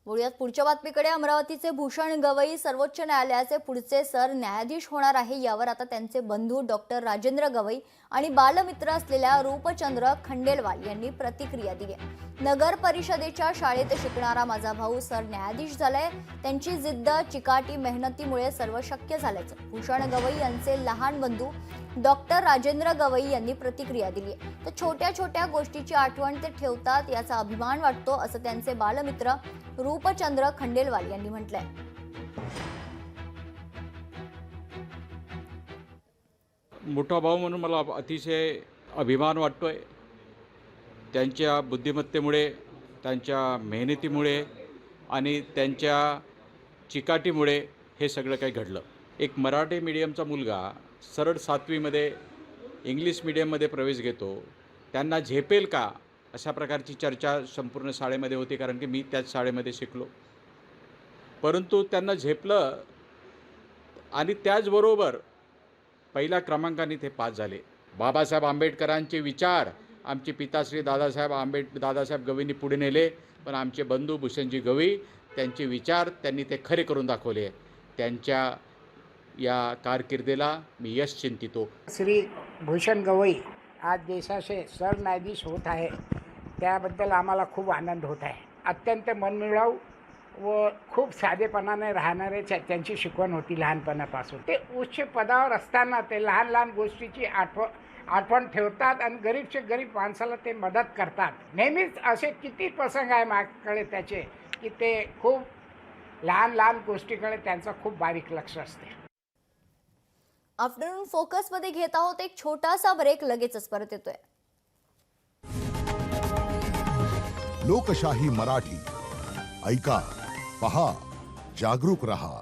बोलूयात पुढच्या बातमीकडे। अमरावतीचे भूषण गवई सर्वोच्च न्यायालयाचे पुढचे सरन्यायाधीश होणार आहे। यावर आता त्यांचे बंधू डॉक्टर राजेंद्र गवई आणि बालमित्र असलेल्या रूपचंद्र खंडेलवाल यांनी प्रतिक्रिया दिली। नगर परिषदेच्या शाळेत शिकणारा माझा भाऊ सरन्यायाधीश झालाय। त्यांची जिद्द चिकाटी मेहनतीमुळे सर्व शक्य झाल्याचं भूषण गवई यांचे लहान बंधू डॉक्टर राजेंद्र गवई यांनी प्रतिक्रिया दिली। तर छोट्या छोट्या गोष्टीची आठवण ते ठेवतात, याचा अभिमान वाटतो असं त्यांचे बालमित्र रूपचंद्र खंडेलवाल यांनी म्हटलंय। मोठा भाऊ म्हणून मला अतिशय अभिमान वाटतोय। त्यांच्या बुद्धिमत्तेमुळे, त्यांच्या मेहनतीमुळे आणि त्यांच्या चिकाटीमुळे हे सगळं काही घडलं। एक मराठी मीडियमचा मुलगा सरळ 7वी मध्ये इंग्लिश मीडियममध्ये प्रवेश घेतो, त्यांना झेपेल का अशा प्रकारची चर्चा संपूर्ण शाळेमध्ये होती, कारण की मी त्याच शाळेमध्ये शिकलो। परंतु त्यांना झेपलं आणि त्याचबरोबर पहिल्या क्रमांकाने ते पास झाले। बाबासाहेब आंबेडकरांचे विचार आमचे पिताश्री दादासाहेब गवईंनी पुढे नेले, पण आमचे बंधू भूषणजी गवई त्यांचे विचार त्यांनी ते खरे करून दाखवले। त्यांच्या या कारकिर्दीला मी यश चिंतितो। श्री भूषण गवई आज देशाचे सरन्यायाधीश होत आहे, त्याबद्दल आम्हाला खूप आनंद होत आहे। अत्यंत मनमिळाऊ व खूप साधेपणाने राहणारे त्यांची शिकवण होती लहानपणापासून। ते उच्च पदावर असताना ते लहान लहान गोष्टीची आठवण ठेवतात आणि गरीबचे गरीब माणसाला ते मदत करतात। नेहमीच असे किती प्रसंग आहे माझ्याकडे त्याचे की ते खूप लहान लहान गोष्टीकडे त्यांचं खूप बारीक लक्ष असते। आफ्टरनून फोकस मध्ये घेत आहोत एक छोटासा ब्रेक, लगेचच परत येतोय। लोकशाही मराठी ऐका, पहा, जागरूक रहा।